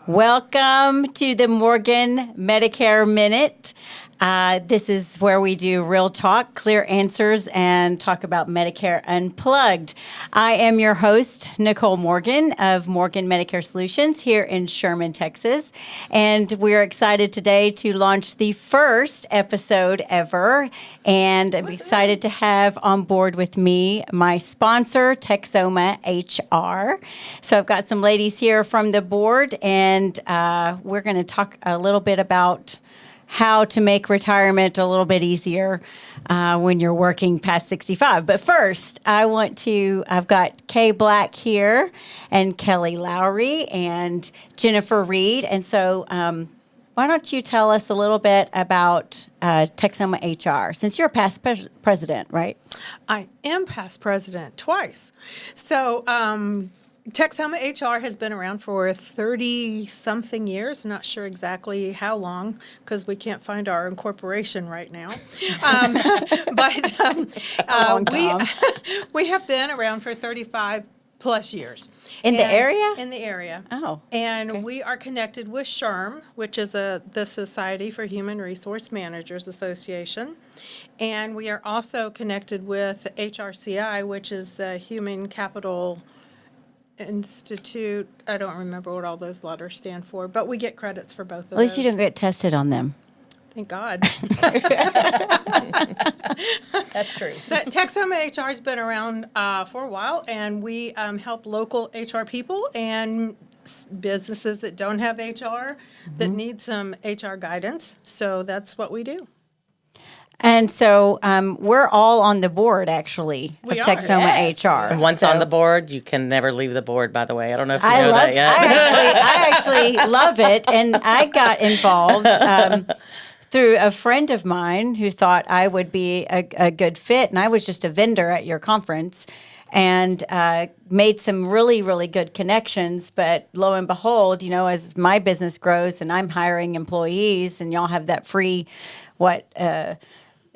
Welcome to the Morgan Medicare Minute. This is where we do real talk, clear answers, and talk about Medicare Unplugged. I am your host, Nicole Morgan of Morgan Medicare Solutions here in Sherman, Texas. And we're excited today to launch the first episode ever. And I'm excited to have on board with me my sponsor, Texoma HR. So I've got some ladies here from the board, and we're going to talk a little bit about how to make retirement a little bit easier when you're working past 65. But first, I've got Kay Black here and Kelly Lowry and Jennifer Reed. And so why don't you tell us a little bit about Texoma HR, since you're a past president, right? I am past president twice. So Texoma HR has been around for 30-something years. Not sure exactly how long because we can't find our incorporation right now. We have been around for 35 plus years. In the area? In the area. Oh, And okay. we are connected with SHRM, which is the Society for Human Resource Managers Association. And we are also connected with HRCI, which is the Human Capital Institute. I don't remember what all those letters stand for, but we get credits for both of those. At least you don't get tested on them. Thank God. That's true. But Texoma HR has been around for a while, and we help local HR people and businesses that don't have HR that need some HR guidance. So that's what we do. And so we're all on the board, actually, We of are, Texoma yes. HR. And once So on the board, you can never leave the board, by the way. I don't know if you I know love, that yet. I actually love it. And I got involved through a friend of mine who thought I would be a good fit. And I was just a vendor at your conference and made some really, really good connections. But lo and behold, as my business grows and I'm hiring employees and y'all have that free,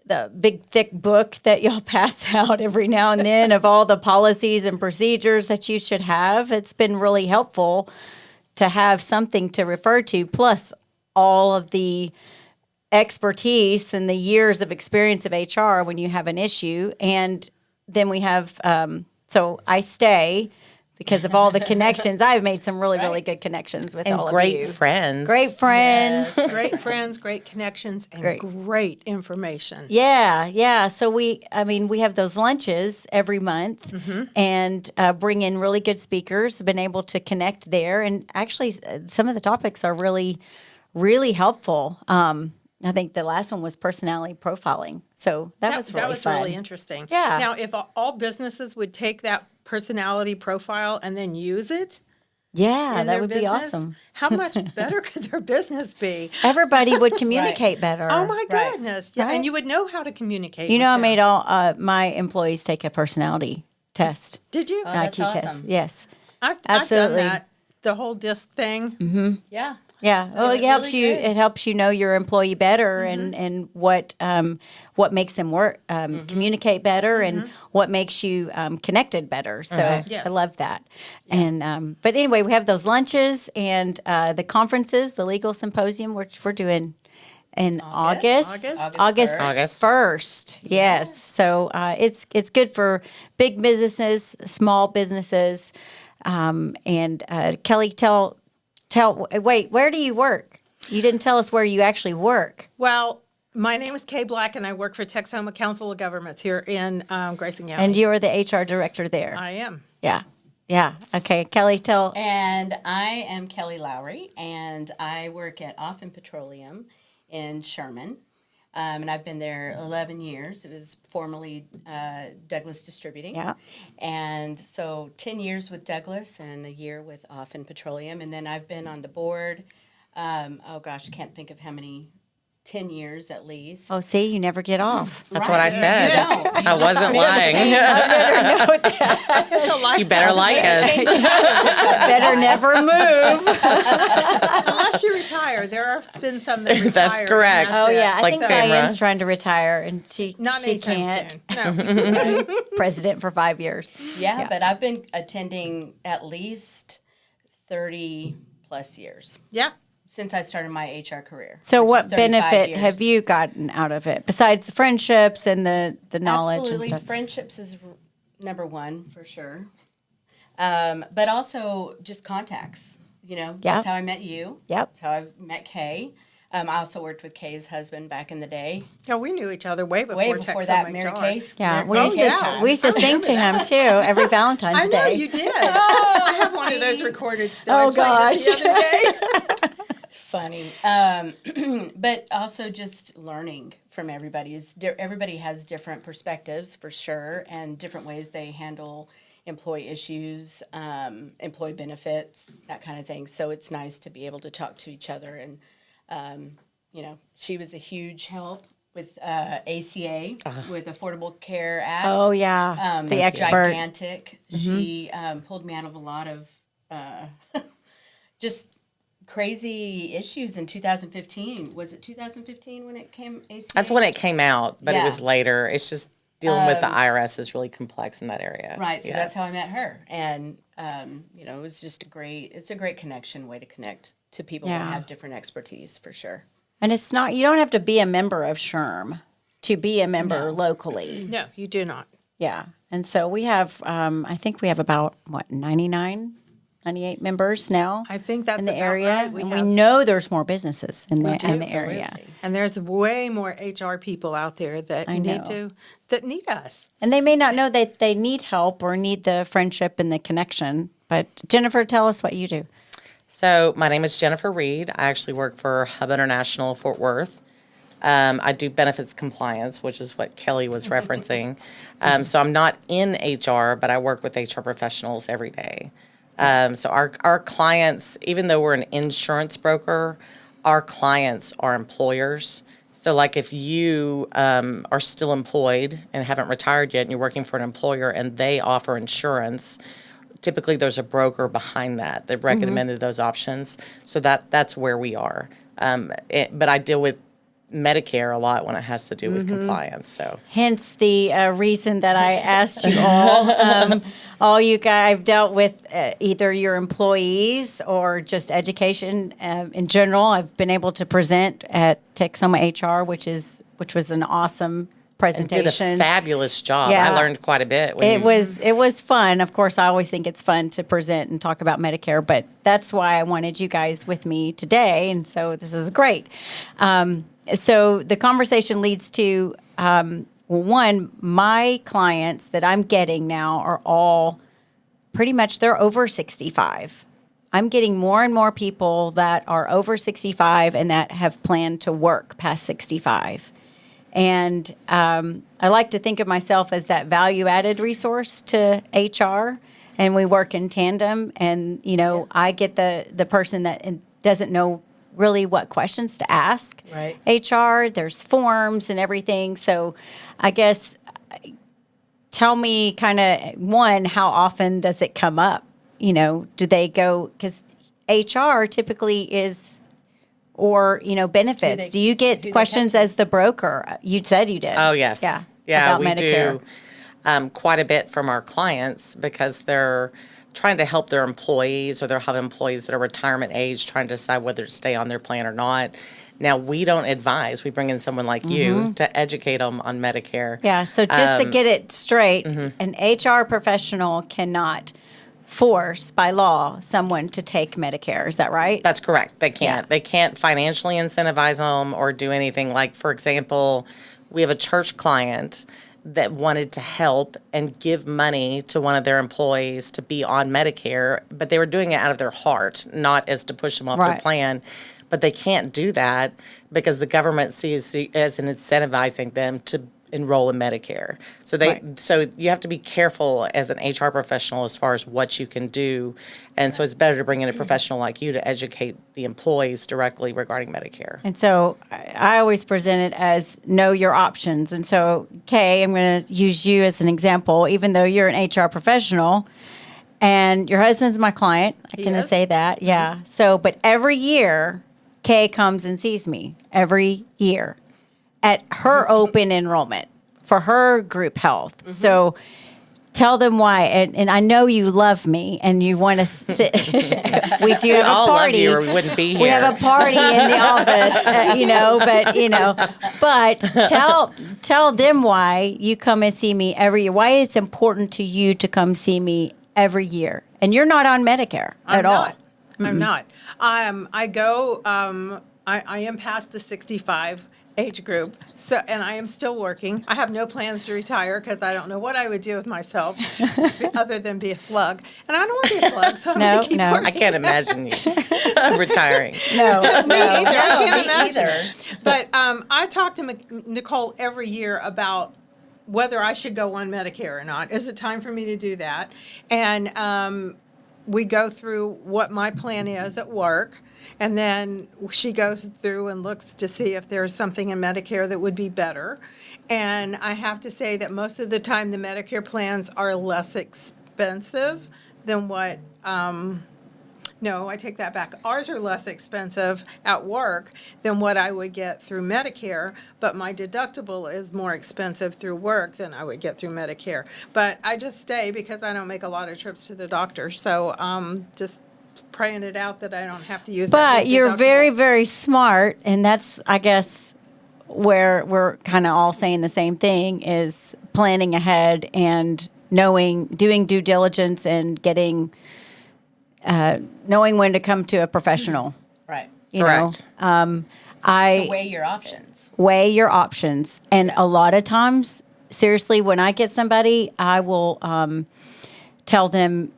the big thick book that y'all pass out every now and then of all the policies and procedures that you should have. It's been really helpful to have something to refer to, plus all of the expertise and the years of experience of HR when you have an issue. And then we have, so I stay because of all the connections. I've made some really, really good connections with And all of great you. friends. Great friends. Yes, great friends, great connections, and great information. Yeah. So we have those lunches every month and bring in really good speakers, been able to connect there. And actually, some of the topics are really, really helpful. I think the last one was personality profiling. So that was really fun. Really interesting. Yeah. Now, if all businesses would take that personality profile and then use it Yeah, in that their would be business, awesome. how much better could their business be? Everybody would communicate better. Oh, my Right. goodness. Yeah, Right. and you would know how to communicate. You know, I with made them. all my employees take a personality test. Did you? That's IQ test. awesome. Yes. I've absolutely. done that. The whole DISC thing. Yeah. Yeah. Well, it's it helps really you. good. It helps you know your employee better and what makes them work, communicate better, and what makes you connected better. So Yes. I love that. And but anyway, we have those lunches and the conferences, the legal symposium, which we're doing in August. August 1st. Yes. So it's good for big businesses, small businesses, and Kelly, wait, where do you work? You didn't tell us where you actually work. Well, my name is Kay Black, and I work for Texoma Council of Governments here in Grayson County. And you're the HR director there. I am. Yeah. Okay. Kelly, tell. And I am Kelly Lowry, and I work at Offen Petroleum in Sherman. And I've been there 11 years. It was formerly Douglas Distributing. Yeah. And so 10 years with Douglas and a year with Offen Petroleum. And then I've been on the board, can't think of how many, 10 years at least. Oh, see, you never get off. That's what I said. No. I wasn't lying. It's a lifetime. You better like us. Better never move. Unless you retire. There have been some that retire. That's correct. Oh yeah, I Like think Tamara. Diane's trying to retire, and she Not anytime can't. soon. No. President for 5 years. Yeah, but I've been attending at least 30 plus years Yeah. since I started my HR career. So which what is 35 benefit years. have you gotten out of it besides the friendships and the knowledge Absolutely, and stuff? friendships is number one for sure. But also just contacts. That's how I met you. Yep. That's how I met Kay. I also worked with Kay's husband back in the day, Yeah, we knew each other way before way before Texoma that Mary HR. Kay's. Yeah, Mary we used Kay's to time. we used to sing to him too every Valentine's I know Day. you did. I have one of those recorded still. Oh, I played it gosh. the other day. Funny, but also just learning from everybody. Everybody has different perspectives for sure, and different ways they handle employee issues, employee benefits, that kind of thing. So it's nice to be able to talk to each other. And she was a huge help with ACA, with Affordable Care Act. Oh yeah, the expert. Gigantic. She pulled me out of a lot of just crazy issues in 2015. Was it 2015 when it came ACA? That's when it came out, but it was Yeah. later. It's just dealing with the IRS is really complex in that area. Right, so Yeah. that's how I met her. And, it was just it's a great way to connect to people Yeah. that have different expertise for sure. And it's not, you don't have to be a member of SHRM to be a member locally. No, you do not. Yeah. And so we have, I think we have about, 98 members now I think that's in the about area. right. And we have- know there's more businesses in the area. Absolutely. And there's way more HR people out there that know. that need us. And they may not know that they need help or need the friendship and the connection. But Jennifer, tell us what you do. So my name is Jennifer Reed. I actually work for Hub International Fort Worth. I do benefits compliance, which is what Kelly was referencing. So I'm not in HR, but I work with HR professionals every day. So our clients, even though we're an insurance broker, our clients are employers. So like if you are still employed and haven't retired yet and you're working for an employer and they offer insurance, typically there's a broker behind that. They've recommended those options. So that's where we are. But I deal with Medicare a lot when it has to do with compliance. So Hence the reason that I asked you all you guys, I've dealt with either your employees or just education in general. I've been able to present at Texoma HR, which was an awesome and presentation. did a fabulous job. Yeah. I learned quite a bit. When It was fun. Of course, I always think it's fun to present and talk about Medicare, but that's why I wanted you guys with me today, and so this is great. So the conversation leads to, one, my clients that I'm getting now are all pretty much, they're over 65. I'm getting more and more people that are over 65 and that have planned to work past 65. And I like to think of myself as that value-added resource to HR, and we work in tandem. And, I get the person that doesn't know really what questions to ask. Right. HR, there's forms and everything. So I guess tell me kind of, one, how often does it come up? Do they go, because HR typically is, or, benefits. Do you who get they questions come to. as the broker? You said you did. Oh, yes. Yeah. About we Medicare. do quite a bit from our clients because they're trying to help their employees, or they'll have employees that are retirement age trying to decide whether to stay on their plan or not. Now, we don't advise. We bring in someone like you to educate them on Medicare. Yeah, so just to get it straight, an HR professional cannot force by law someone to take Medicare. Is that right? That's correct. They can't. Yeah. They can't financially incentivize them or do anything. Like, for example, we have a church client that wanted to help and give money to one of their employees to be on Medicare, but they were doing it out of their heart, not as to push them off their Right. plan. But they can't do that because the government sees it as an incentivizing them to enroll in Medicare. So Right. so you have to be careful as an HR professional as far as what you can do. And so it's better to bring in a professional like you to educate the employees directly regarding Medicare. And so I always present it as know your options. And so, Kay, I'm going to use you as an example, even though you're an HR professional and your husband's my client. I can is? say that. Yeah. So, but every year, Kay comes and sees me every year at her open enrollment for her group health. So tell them why. And I know you love me and you want to sit. We do have a all love party. you or we wouldn't be here. We have a party in the office, but tell them why you come and see me every year. Why it's important to you to come see me every year. And you're not on Medicare at all. I'm not. I go. I am past the 65 age group, so and I am still working. I have no plans to retire because I don't know what I would do with myself other than be a slug. And I don't want to be a slug, so I'm going to keep working. I can't imagine you retiring. No, Me either. I can't me imagine. either. But I talk to Nicole every year about whether I should go on Medicare or not. Is it time for me to do that? And we go through what my plan is at work. And then she goes through and looks to see if there's something in Medicare that would be better. And I have to say that most of the time, the Medicare plans are less expensive than what, no, I take that back. Ours are less expensive at work than what I would get through Medicare, but my deductible is more expensive through work than I would get through Medicare. But I just stay because I don't make a lot of trips to the doctor. So just praying it out that I don't have to use that but big you're deductible. very, very smart. And that's, I guess, where we're kind of all saying the same thing is planning ahead and doing due diligence and knowing when to come to a professional. Right. Correct. To weigh your options. Weigh your options. And a lot of times, seriously, when I get somebody, I will tell them,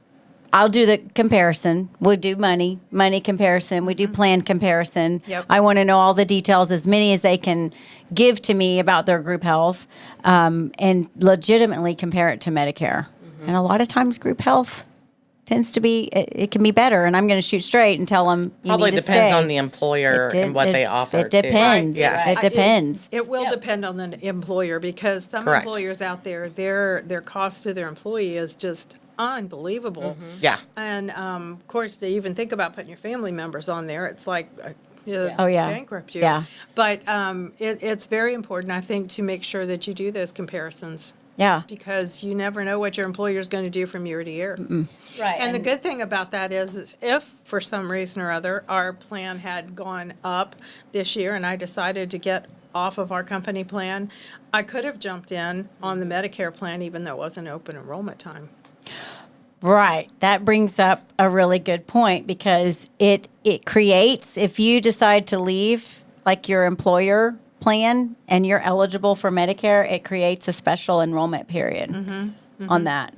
I'll do the comparison. We'll do money comparison. We do plan comparison. Yep. I want to know all the details, as many as they can give to me about their group health, and legitimately compare it to Medicare. And a lot of times group health tends to be, it can be better. And I'm going to shoot straight and tell them you Probably need to depends stay. on the employer and what they offer. It depends. Too. Yeah. It depends. It will Yep. depend on the employer because some Correct. employers out there, their cost to their employee is just unbelievable. Yeah. And of course, to even think about putting your family members on there, it's like Oh, yeah. bankrupt you. Yeah. But it's very important, I think, to make sure that you do those comparisons Yeah. because you never know what your employer is going to do from year to year. Right. And the good thing about that is if for some reason or other our plan had gone up this year and I decided to get off of our company plan, I could have jumped in on the Medicare plan even though it wasn't open enrollment time. Right. That brings up a really good point because it creates, if you decide to leave like your employer plan and you're eligible for Medicare, it creates a special enrollment period on that.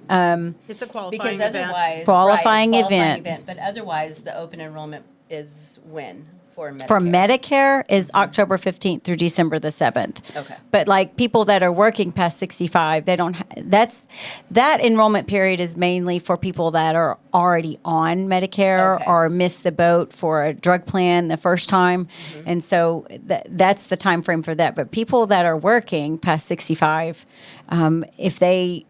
It's a qualifying because event. otherwise, Qualifying right, it's event. But otherwise, the open enrollment is when for Medicare. For Medicare is October 15th through December the 7th. Okay. But like people that are working past 65, they don't, that enrollment period is mainly for people that are already on Medicare Okay. or missed the boat for a drug plan the first time. And so that's the time frame for that. But people that are working past 65, if they,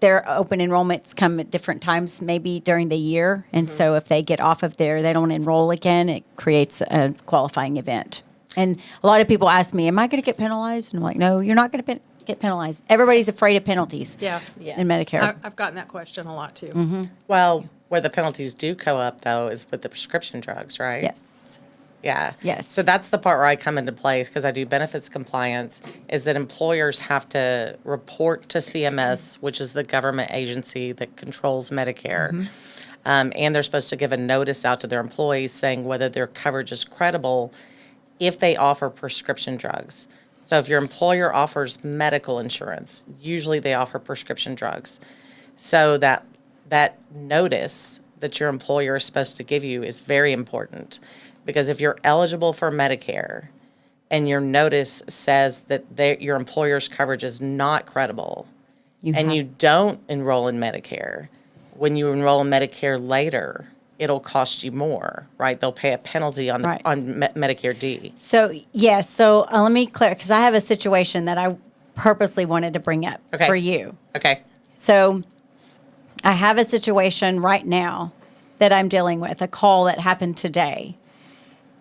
their open enrollments come at different times, maybe during the year. And so if they get off of there, they don't enroll again, it creates a qualifying event. And a lot of people ask me, am I going to get penalized? And I'm like, no, you're not going to get penalized. Everybody's afraid of penalties Yeah. in Medicare. I've gotten that question a lot too. Well, where the penalties do go up, though, is with the prescription drugs, right? Yes. Yeah. Yes. So that's the part where I come into place because I do benefits compliance, is that employers have to report to CMS, which is the government agency that controls Medicare. And they're supposed to give a notice out to their employees saying whether their coverage is credible if they offer prescription drugs. So if your employer offers medical insurance, usually they offer prescription drugs. So that notice that your employer is supposed to give you is very important. Because if you're eligible for Medicare and your notice says that your employer's coverage is not credible you don't enroll in Medicare, when you enroll in Medicare later, it'll cost you more, right? They'll pay a penalty on Right. Medicare D. So, yes. So let me clear, because I have a situation that I purposely wanted to bring up Okay. for you. Okay. So I have a situation right now that I'm dealing with, a call that happened today.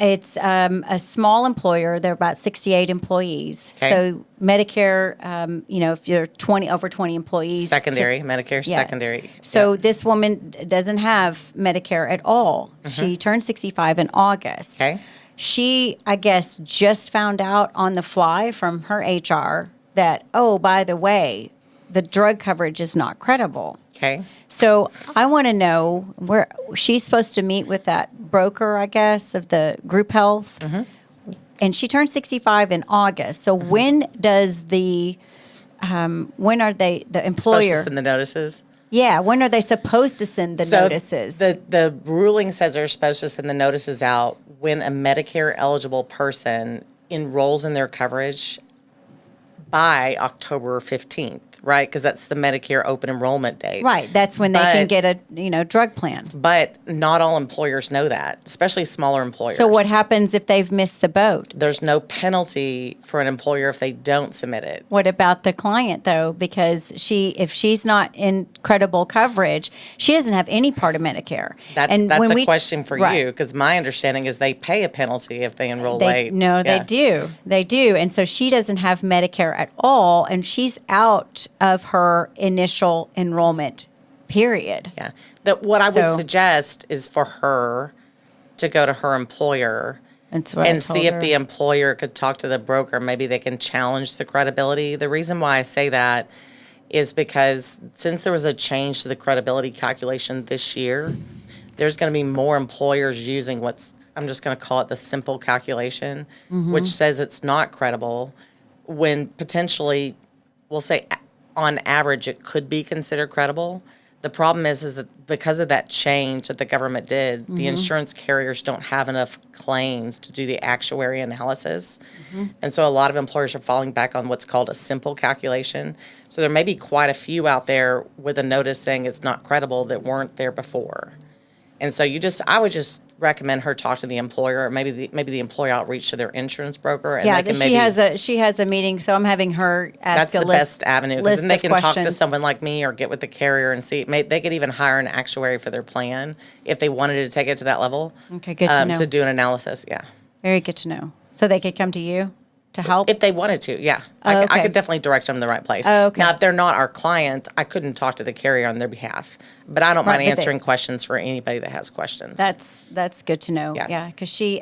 It's a small employer. They're about 68 employees. Okay. So Medicare, if you're over 20 employees. Secondary, Medicare Yeah. secondary. So Yep. this woman doesn't have Medicare at all. She turned 65 in August. Okay. She, I guess, just found out on the fly from her HR that, oh, by the way, the drug coverage is not credible. Okay. So I want to know where she's supposed to meet with that broker, I guess, of the group health. And she turned 65 in August. So when does when are they, the Supposed to employer? send the notices. Yeah, when are they supposed to send the notices? The ruling says they're supposed to send the notices out when a Medicare eligible person enrolls in their coverage by October 15th, right? Because that's the Medicare open enrollment date. Right, that's when they can But- get a drug plan. But not all employers know that, especially smaller employers. So what happens if they've missed the boat? There's no penalty for an employer if they don't submit it. What about the client though? Because if she's not in credible coverage, she doesn't have any part of Medicare. That's a question for Right. you, because my understanding is they pay a penalty if they enroll They, late. no, Yeah. they do. They do. And so she doesn't have Medicare at all, and she's out of her initial enrollment period. Yeah. What I would So- suggest is for her to go to her employer That's what I and told see if her. the employer could talk to the broker. Maybe they can challenge the credibility. The reason why I say that is because since there was a change to the credibility calculation this year, there's going to be more employers using I'm just going to call it the simple calculation, Mm-hmm. which says it's not credible when potentially, we'll say on average, it could be considered credible. The problem is that because of that change that the government did, the insurance carriers don't have enough claims to do the actuary analysis. And so a lot of employers are falling back on what's called a simple calculation. So there may be quite a few out there with a notice saying it's not credible that weren't there before. And so I would just recommend her talk to the employer, or maybe the employer outreach to their insurance broker, and Yeah, they can she has a meeting, so I'm having her ask that's a the best avenue, because then they of can talk to questions. someone like me or get with the carrier and see. They could even hire an actuary for their plan if they wanted to take it to that level. Okay, good to know. To do an analysis. Yeah, Very good to know. So they could come to you to help? if they wanted to. Yeah, I okay. could definitely direct them to the right place. Oh, okay. Now, if they're not our client, I couldn't talk to the carrier on their behalf, but I don't Right, mind but they- answering questions for anybody that has questions. That's good to know. Yeah. Yeah, because she,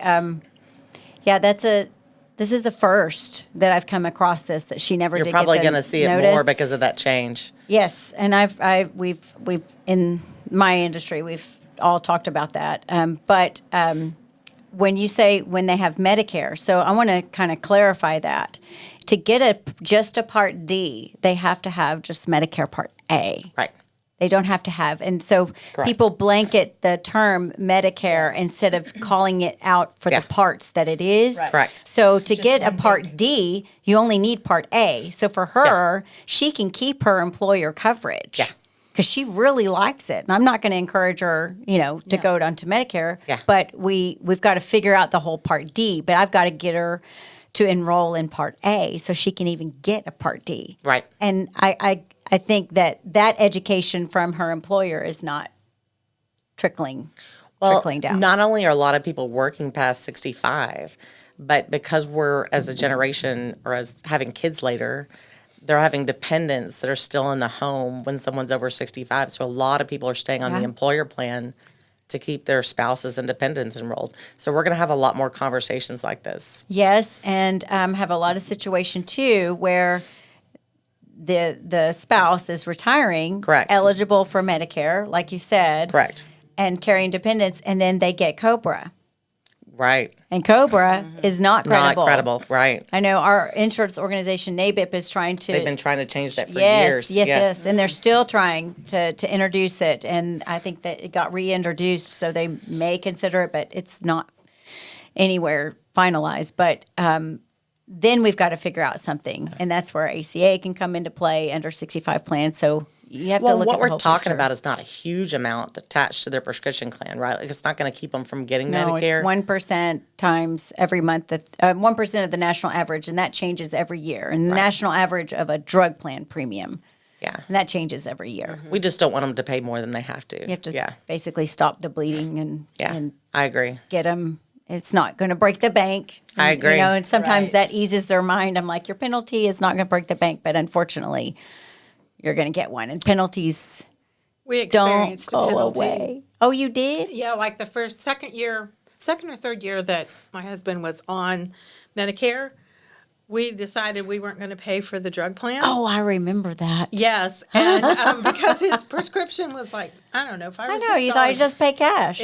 this is the first that I've come across that she never You're did probably get the going to see it notice. more because of that change. Yes, and we've in my industry we've all talked about that. But when you say when they have Medicare, so I want to kind of clarify that. To get just a Part D, they have to have just Medicare Part A. Right. They don't have to have, and so Correct. people blanket the term Medicare instead of calling it out for Yeah. the parts that it is. Right. Correct. So to get a one Part D, you only need Part A. So for her, she can keep her employer coverage. Yeah. Because she really likes it. And I'm not going to encourage her, to go onto Medicare. Yeah. But we've got to figure out the whole Part D. But I've got to get her to enroll in Part A so she can even get a Part D. Right. And I think that education from her employer is not trickling down. Not only are a lot of people working past 65, but because we're, as a generation or as having kids later, they're having dependents that are still in the home when someone's over 65. So a lot of people are staying on the Yeah. employer plan to keep their spouses and dependents enrolled. So we're going to have a lot more conversations like this. Yes, and have a lot of situation too where the spouse is retiring, Correct. eligible for Medicare, like you said, Correct. and carrying dependents, and then they get COBRA, Right. and COBRA is not credible. Not credible. Right. I know our insurance organization NABIP is trying to. They've been trying to change that for yes, years. yes, and they're still trying to introduce it, and I think that it got reintroduced, so they may consider it, but it's not anywhere finalized. But then we've got to figure out something, and that's where ACA can come into play under 65 plans. So you have to Well, look what at the we're whole talking picture. about is not a huge amount attached to their prescription plan, right? Like it's not going to keep them from getting No, Medicare. it's 1% times every month. 1% of the national average, and that changes every year. And the national average of a drug plan premium, Yeah. and that changes every year. We just don't want them to pay more than they have to. You have to Yeah. basically stop the bleeding and Yeah. and I agree. get them it's not going to break the bank. I agree. You know, and sometimes Right. that eases their mind. I'm like, your penalty is not going to break the bank, but unfortunately, you're going to get one. And penalties We don't experienced a go penalty. away. Oh, you did? Yeah, like the second or third year that my husband was on Medicare, we decided we weren't going to pay for the drug plan. Oh, I remember that. Yes, and because his prescription was like, I don't know, $5 or I $6. know. You thought you just pay cash.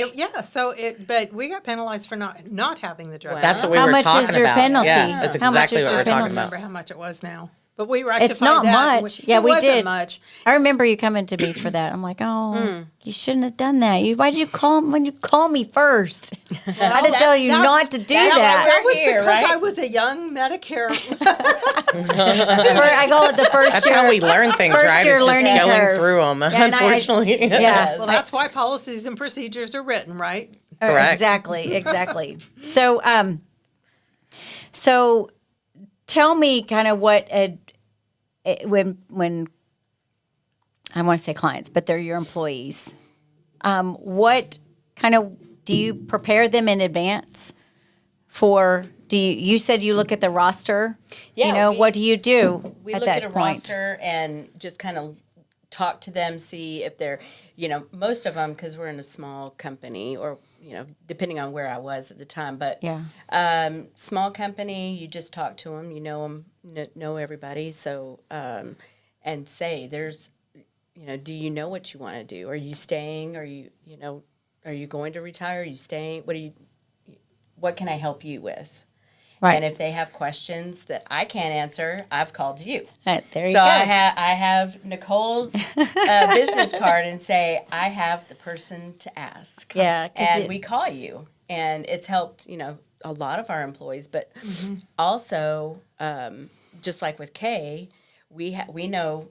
But we got penalized for not having the drug. That's what we How were much is talking your about. penalty? Yeah, that's How much exactly is what your we're I don't talking remember about. how much it was now, but we rectified It's not that. much. Yeah, we wasn't did. much. I remember you coming to me for that. I'm like, oh, you shouldn't have done that. Why did you call when you call me first? I had to tell you not to do that. That was here, because right? I was a young Medicare. I call it the first That's year. how we learn things, First right? year It's just learning going curve. through them, and unfortunately. Yeah. Well, that's why policies and procedures are written, right? Correct. Exactly. So tell me kind of what when I want to say clients, but they're your employees. What kind of do you prepare them in advance for? You said you look at the roster? Yeah, What do you do We at look that at a point? roster and just kind of talk to them, see if they're, most of them, because we're in a small company or, depending on where I was at the time. But Yeah. small company, you just talk to them, you know them, know everybody. So, and say, do you know what you want to do? Are you staying? Are you going to retire? Are you staying? What can I help you with? Right. And if they have questions that I can't answer, I've called you. There you So go. I have Nicole's business card and say, I have the person to ask. Yeah, 'cause And we call you. And it's helped, a lot of our employees. But also, just like with Kay, we know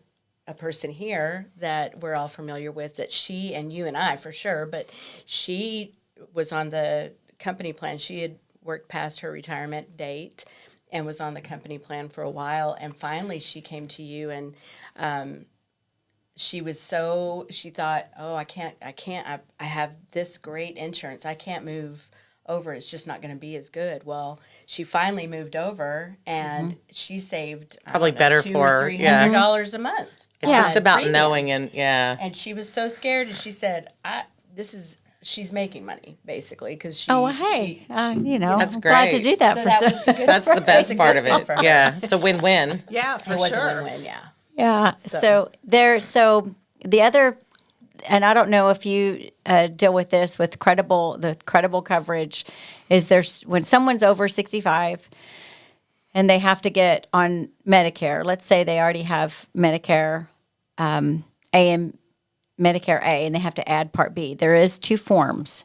a person here that we're all familiar with that she and you and I for sure, but she was on the company plan. She had worked past her retirement date and was on the company plan for a while, and finally she came to you and she thought, oh, I have this great insurance, I can't move over, it's just not going to be as good. Well, she finally moved over and she saved Probably better $200 for or her, yeah. $300 a month. It's Yeah. just about Premiums. knowing And she was so scared, and she said, she's making money, basically, because she... Oh, well, hey, That's I'm glad to great. do that So for that some. was a good... That's the best a part good of thing it. for her. Yeah, it's a win-win. Yeah, for It was sure. a win-win, yeah. Yeah. So the other, and I don't know if you deal with this with the credible coverage, is when someone's over 65 and they have to get on Medicare. Let's say they already have Medicare A and Medicare A, and they have to add Part B. There is 2 forms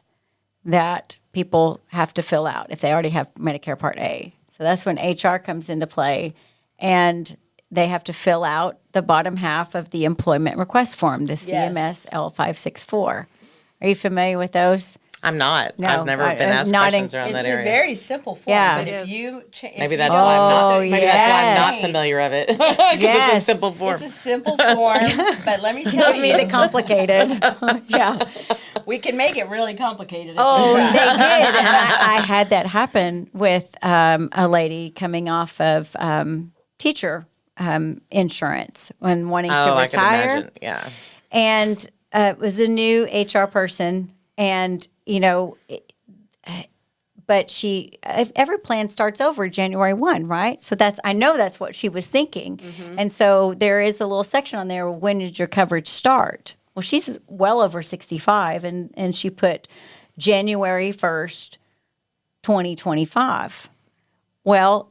that people have to fill out if they already have Medicare Part A. So that's when HR comes into play, and they have to fill out the bottom half of the employment request form, the CMS L564. Are you familiar with those? I'm not. No, I've never been asked not in- questions around It's that a area. very simple form, Yeah. but It if is. you... Maybe that's why I'm not. Oh, Maybe that's why I'm not yes. familiar of it because it's Yes. a simple form. It's a simple form, but let me tell Give me the you, complicated. Yeah. we can make it really complicated. Oh, they did. And I had that happen with a lady coming off of teacher insurance when wanting to I can retire. imagine. Yeah. And it was a new HR person. And, but every plan starts over January 1, right? So I know that's what she was thinking. Mm-hmm. And so there is a little section on there, when did your coverage start? Well, she's well over 65, and she put January 1st, 2025. Well,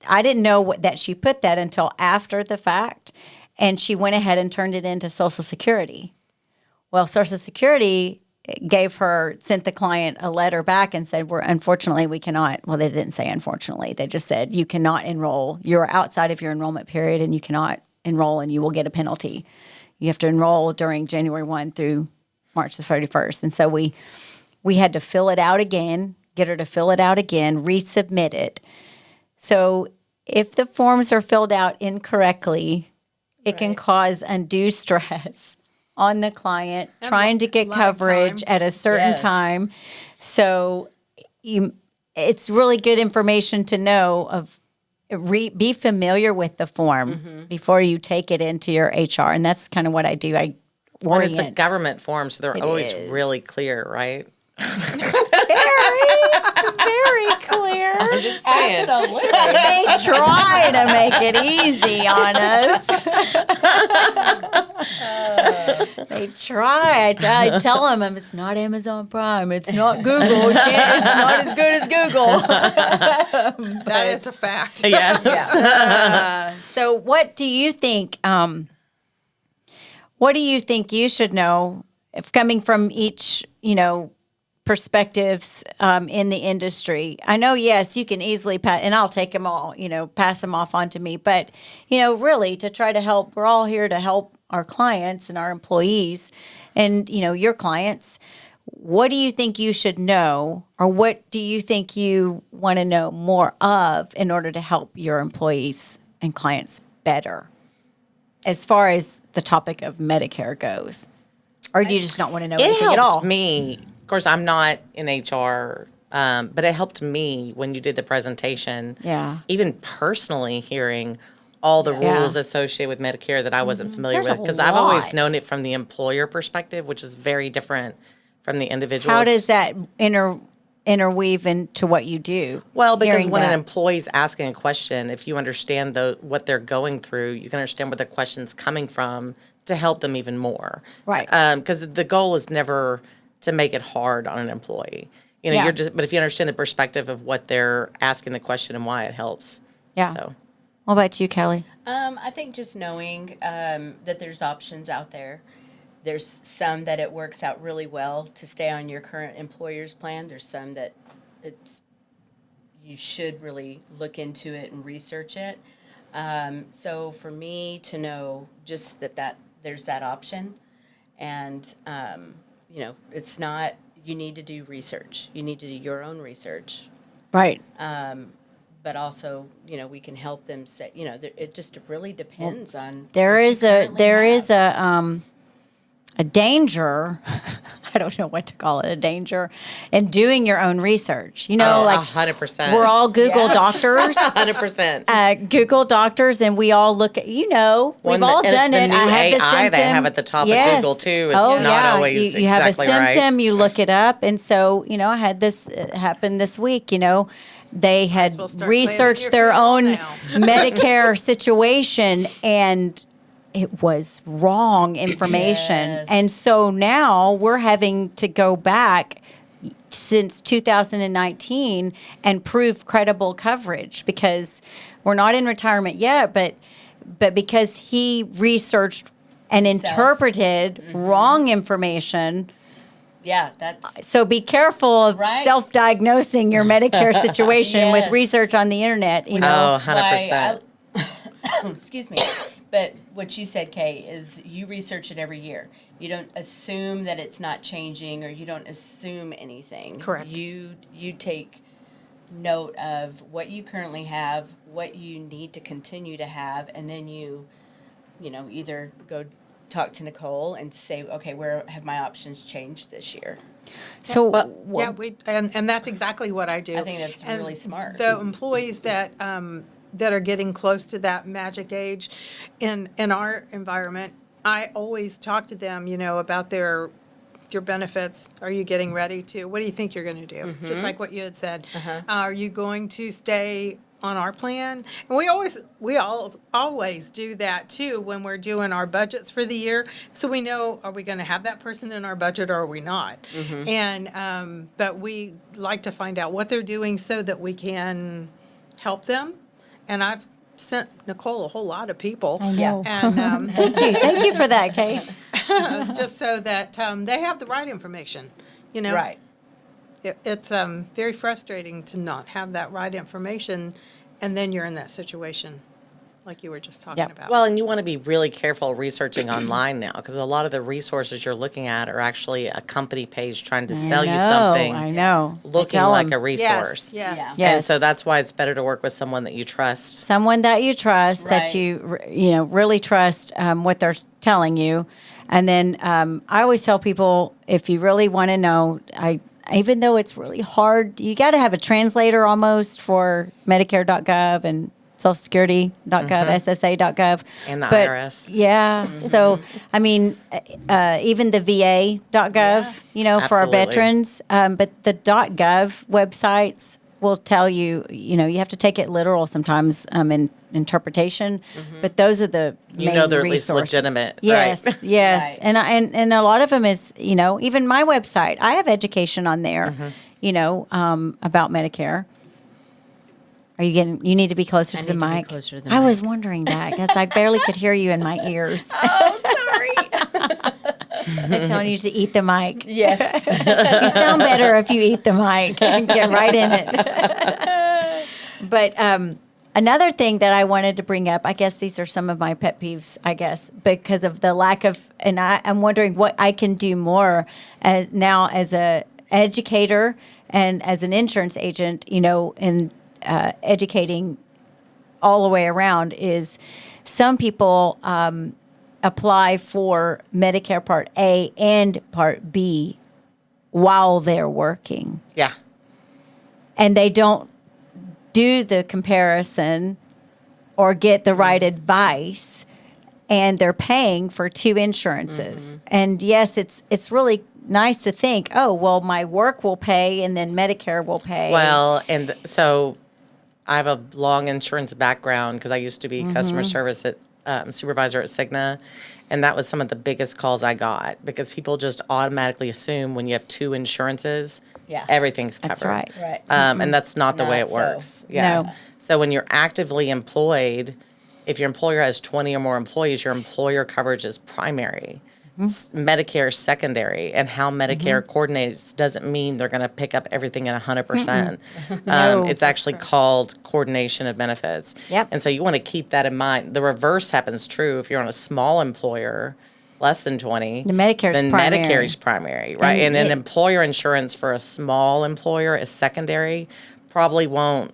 I didn't know that she put that until after the fact, and she went ahead and turned it into Social Security. Well, Social Security sent the client a letter back and said, unfortunately, we cannot. Well, they didn't say unfortunately. They just said, you cannot enroll. You're outside of your enrollment period, and you cannot enroll, and you will get a penalty. You have to enroll during January 1 through March the 31st. And so we had to fill it out again, get her to fill it out again, resubmit it. So if the forms are filled out incorrectly, it can cause undue stress on the client trying to get lifetime. coverage at a certain Yes. time. So, it's really good information to know of. Be familiar with the form before you take it into your HR, and that's kind of what I do. I When it's a orient. government form, so they're It always is. really clear, right? Very clear. I'm just saying. Absolutely. They try to make it easy on us. They try. I tell them it's not Amazon Prime. It's not Google. It's not as good as Google. That is a fact. Yes. So, what do you think? What do you think you should know, if coming from each, perspectives in the industry? I know, yes, you can easily pass, and I'll take them all, pass them off onto me. But, really to try to help, we're all here to help our clients and our employees and, your clients. What do you think you should know, or what do you think you want to know more of in order to help your employees and clients better, as far as the topic of Medicare goes? Or do you just not want to know It anything at all? helped me. Of course, I'm not in HR, but it helped me when you did the presentation. Yeah. Even personally hearing all the Yeah. rules associated with Medicare that I wasn't familiar There's a with, because I've always lot. known it from the employer perspective, which is very different from the individual. How It's- does that interweave into what you do? Well, because Hearing when an that. employee's asking a question, if you understand what they're going through, you can understand where the question's coming from to help them even more. Right. Because the goal is never to make it hard on an employee. Yeah. But if you understand the perspective of what they're asking the question and why, it helps. Yeah. So, What about you, Kelly? I think just knowing that there's options out there. There's some that it works out really well to stay on your current employer's plan. There's some that you should really look into it and research it. So for me to know just that there's that option, and it's not, you need to do research. You need to do your own research. Right. But also, we can help them say, it just really depends on. There what you is a currently have. a danger. I don't know what to call it. A danger in doing your own research. Like 100%. we're all Google Yeah. doctors. 100%. Google doctors, and we all look at, we've all and done the it. new I had the AI they symptom. have at the top of Yes. Google, too, is Oh, not yeah. always you have a exactly right. symptom, you look it up. And so, I had this happen this week, they had well start researched planning their your own funeral Medicare situation, and it was wrong information. Yes. And so now we're having to go back since 2019 and prove credible coverage, because we're not in retirement yet, but because he researched and interpreted wrong information. Yeah, that's. So be careful of Right. self-diagnosing your Medicare situation with Yes. research on the internet. Oh, 100%. Excuse me. But what you said, Kay, is you research it every year. You don't assume that it's not changing, or you don't assume anything. Correct. You take note of what you currently have, what you need to continue to have, and then you either go talk to Nicole and say, okay, where have my options changed this year? So Yeah, and that's exactly what I do. I think that's And really smart. The employees that are getting close to that magic age in our environment, I always talk to them, about your benefits. Are you getting ready to? What do you think you're going to do? Mm-hmm. Just like what you had said. Uh-huh. Are you going to stay on our plan? And we always do that too when we're doing our budgets for the year. So we know, are we going to have that person in our budget, or are we not? Mm-hmm. And but we like to find out what they're doing so that we can help them. And I've sent Nicole a whole lot of people. I know. And Thank you for that, Kate. just so that they have the right information, Right. It's very frustrating to not have that right information, and then you're in that situation like you were just talking Yep. about. Well, and you want to be really careful researching online now, because a lot of the resources you're looking at are actually a company page trying to sell you something, I know. looking like a resource. Yes. Yeah. Yes. And so that's why it's better to work with someone that you trust. Someone that you trust, that Right. you really trust what they're telling you. And then I always tell people, if you really want to know, I even though it's really hard, you got to have a translator almost for Medicare.gov and SocialSecurity.gov, SSA.gov. And the But, IRS. Yeah. So, I mean, even the VA.gov, you know, for our Absolutely. veterans. But the .gov websites will tell you, you know, you have to take it literal sometimes in interpretation. But those are the You main know they're at least resources. legitimate, Yes, right? yes. Right. And a lot of them is, you know, even my website, I have education on there, you know, about Medicare. Are you getting? You need to be closer I to the need to be mic. closer to the I mic. was wondering that because I barely could hear you in my ears. Oh, sorry. I'm telling you to eat the mic. Yes. You sound better if you eat the mic and get right in it. But another thing that I wanted to bring up, I guess these are some of my pet peeves, I guess, because of the lack of, and I'm wondering what I can do more now as a educator and as an insurance agent, you know, in educating all the way around is some people apply for Medicare Part A and Part B while they're working. Yeah. And they don't do the comparison or get the right advice, and they're paying for two insurances. And yes, it's really nice to think, oh, well, my work will pay and then Medicare will pay. Well, and so I have a long insurance background because I used to be customer service supervisor at Cigna, and that was some of the biggest calls I got because people just automatically assume when you have two insurances, Yeah. everything's covered. That's right. Right. And that's not the way Not it so. works. Yeah. No. So when you're actively employed, if your employer has 20 or more employees, your employer coverage is primary. Medicare is secondary, and how Medicare coordinates doesn't mean they're going to pick up everything at 100%. No. It's actually called coordination of benefits. Yep. And so you want to keep that in mind. The reverse happens true if you're on a small employer, less than 20. The Medicare's then primary. Medicare is primary, right? And And an it- employer insurance for a small employer is secondary, probably won't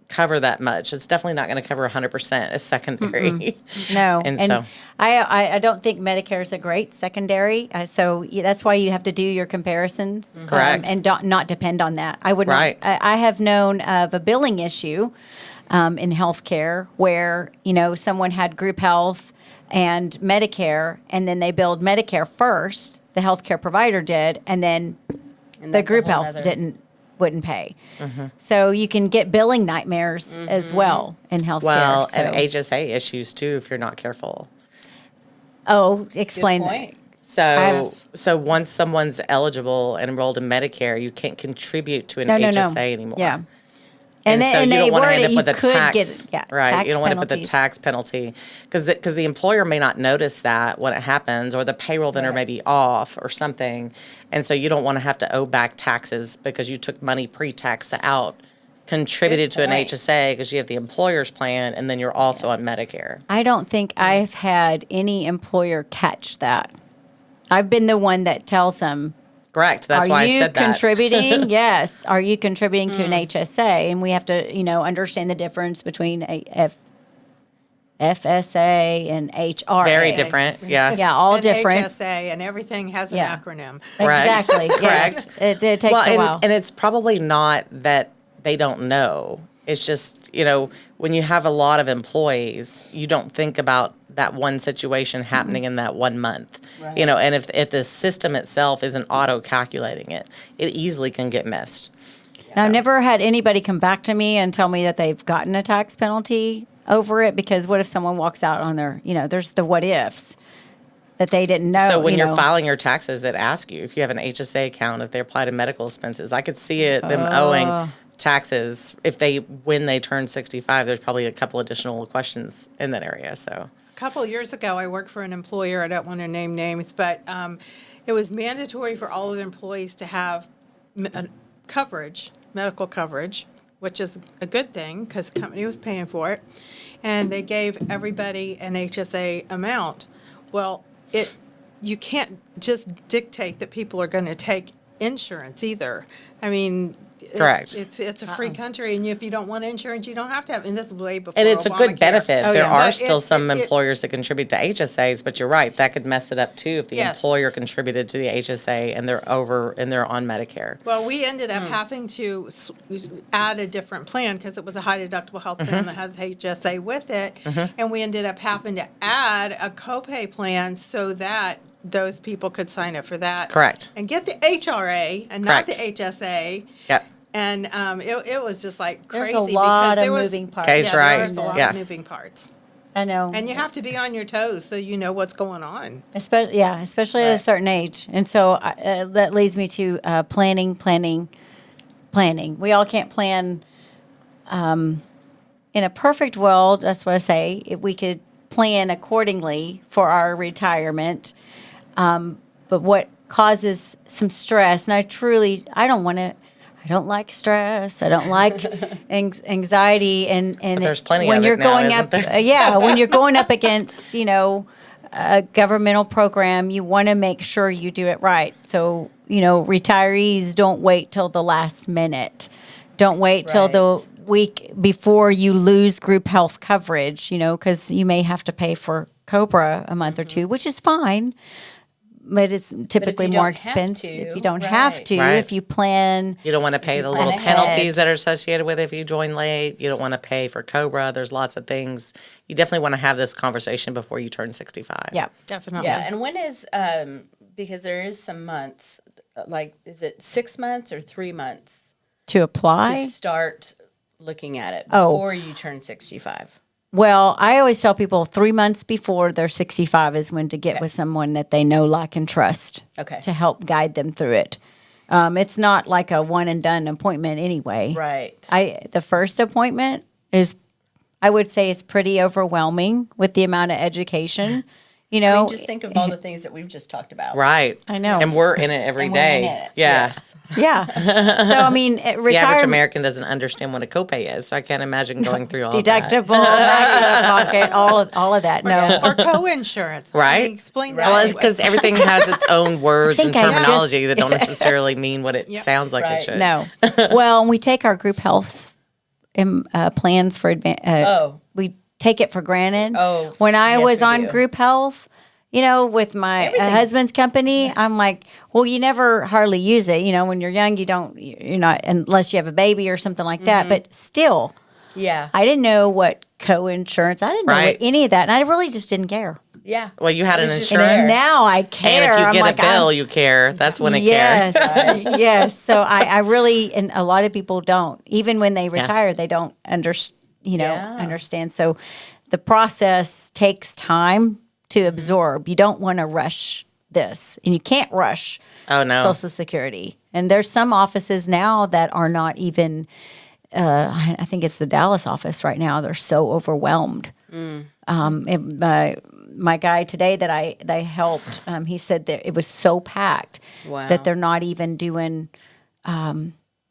cover that much. It's definitely not going to cover 100% as secondary. No, And and so- I don't think Medicare is a great secondary. So that's why you have to do your comparisons, Correct. and not depend on that. I would Right. not. I have known of a billing issue in healthcare where someone had group health and Medicare, and then they billed Medicare first. The healthcare provider did, and then And the that's a group whole health nother- wouldn't pay. So you can get billing nightmares as well in healthcare. Well, so. and HSA issues too if you're not careful. Oh, Good explain that. point. So once someone's eligible and enrolled in Medicare, you can't contribute to an No, no, HSA no. anymore. Yeah. And, then- so and you they don't want to word end it, up with you a could tax, get, right? tax You don't want to put the penalties. tax penalty because the employer may not notice that when it happens, or the payroll vendor may be off or something, and so you don't want to have to owe back taxes because you took money pre-tax out, contributed to an point. HSA because you have the employer's plan, and then you're also on Medicare. I don't think I've had any employer catch that. I've been the one that tells them, Correct. That's are why you I said that. contributing? Yes. Are you contributing to an HSA? And we have to, understand the difference between a FSA and HRA. Very different. Yeah. Yeah, all And different. HSA, and everything has an Yeah. acronym. Correct. Exactly. Yes. Correct. It takes a while. And it's probably not that they don't know. It's just, when you have a lot of employees, you don't think about that one situation happening in that 1 month. Right. And if the system itself isn't auto-calculating it, it easily can get missed. Now, I've never had anybody come back to me and tell me that they've gotten a tax penalty over it, because what if someone walks out on their, there's the what ifs that they didn't know. So when you're filing your taxes, it asks you if you have an HSA account, if they apply to medical expenses. I could see them owing taxes when they turn 65. There's probably a couple additional questions in that area. So A couple of years ago, I worked for an employer, I don't want to name names, but it was mandatory for all of the employees to have medical coverage, which is a good thing because the company was paying for it. And they gave everybody an HSA amount. Well, you can't just dictate that people are going to take insurance either. I mean, Correct. It's a free country, and if you don't want insurance, you don't have to have. And this is way before. And it's a good Obamacare. benefit. Oh, There yeah. are But still it- some it- employers that contribute to HSAs, but you're right, that could mess it up too if the Yes. employer contributed to the HSA and they're on Medicare. Well, we ended up having to add a different plan because it was a high deductible health plan that has HSA with it. And we ended up having to add a copay plan so that those people could sign up for that. Correct. And get the HRA and not the Correct. HSA. Yep. And it was just like There's crazy. a lot because of there was, moving parts. Case yeah, right. There was a lot Yeah. of moving parts. I know. And you have to be on your toes so you know what's going on. Especially at a Right. certain age. And so that leads me to planning. We all can't plan. In a perfect world, that's what I say, if we could plan accordingly for our retirement. But what causes some stress, and I don't like stress. I don't like anxiety, and there's plenty when of it you're now, going isn't up, there? when you're going up against, a governmental program, you want to make sure you do it right. So, retirees don't wait till the last minute. Don't wait till the Right. week before you lose group health coverage, because you may have to pay for COBRA a month or two, which is fine. But it's typically you more don't have expensive to, if you don't have right. to. Right. If you plan, You don't want to pay the plan little ahead. penalties that are associated with it if you join late. You don't want to pay for COBRA. There's lots of things. You definitely want to have this conversation before you turn 65. yeah, Definitely. Yeah, and when is because there is some months, like is it 6 months or 3 months to apply. to start looking at it Oh. before you turn 65? Well, I always tell people 3 months before they're 65 is when to get with someone that they know, like, and trust. Okay. To help guide them through it. It's not like a one and done appointment anyway. Right. The first appointment is, I would say, it's pretty overwhelming with the amount of education. I mean, just think of all the things that we've just talked about. Right. I know. And we're in it every And we're in day. it. Yeah. Yes. Yeah. So I mean, The average retirement American doesn't understand what a copay is. So I can't imagine going through all that. deductible, max out of pocket, all of that. No. Or co-insurance. Right? I mean, explain that. Well, it's to us. because everything has its own words and think I just- terminology that don't necessarily mean what it Yep. sounds like it Right. should. No. Well, we take our group health plans for we take it for granted. Oh, when I yes, was we on do. group health, with my husband's company, I'm like, well, you never hardly use it. When you're young, you're not, unless you have a baby or something like that. But still, Yeah. I didn't know what co-insurance. I didn't know what Right. any of that, and I really just didn't care. Yeah. Well, you had It an was just insurance. there. Now I care. And if you I'm get like, a bill, you care. That's when it yes, cares. yes. So I really, and a lot of people don't. Even when they retire, they don't Yeah. understand. So the process takes time to absorb. You don't want to rush this, and you can't rush Oh, no. Social Security. And there's some offices now that are not even. I think it's the Dallas office right now. They're so overwhelmed. My guy today that I helped, he said that it was so packed Wow. that they're not even doing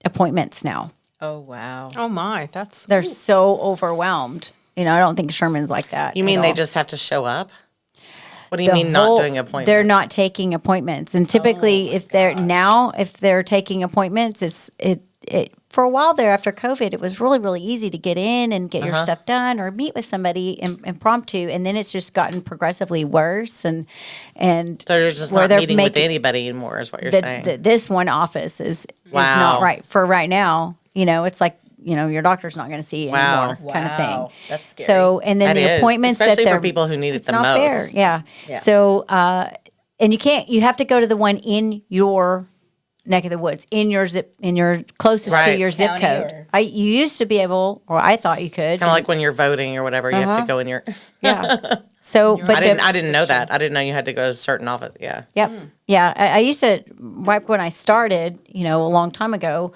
appointments now. Oh, wow. Oh my, that's They're so overwhelmed. I don't think Sherman's like that. You mean at they all. just have to show up? What do you The mean whole- not doing appointments? They're not taking appointments, and typically, if they're taking appointments, it for a while there after COVID, it was really, really easy to get in and get your stuff done or meet with somebody impromptu, and then it's just gotten progressively worse. And So you're just where not they're meeting with making- anybody anymore, is what you're saying. this one office is Wow. not right for right now. It's like your doctor's not going to see you Wow. anymore, kind of thing. Wow. That's scary. So, and then That the is, appointments especially that for they're people who need it it's the not most. fair. Yeah. Yeah. So, and you have to go to the one in your neck of the woods, in your closest to Right. your zip County code. or- You used to be able, or I thought you could. Kind of like when you're voting or whatever, you have to go in your. yeah. So, but I didn't know that. I didn't know you had to go to a certain office. Yeah. Yep. Yeah. I used to, right when I started, a long time ago,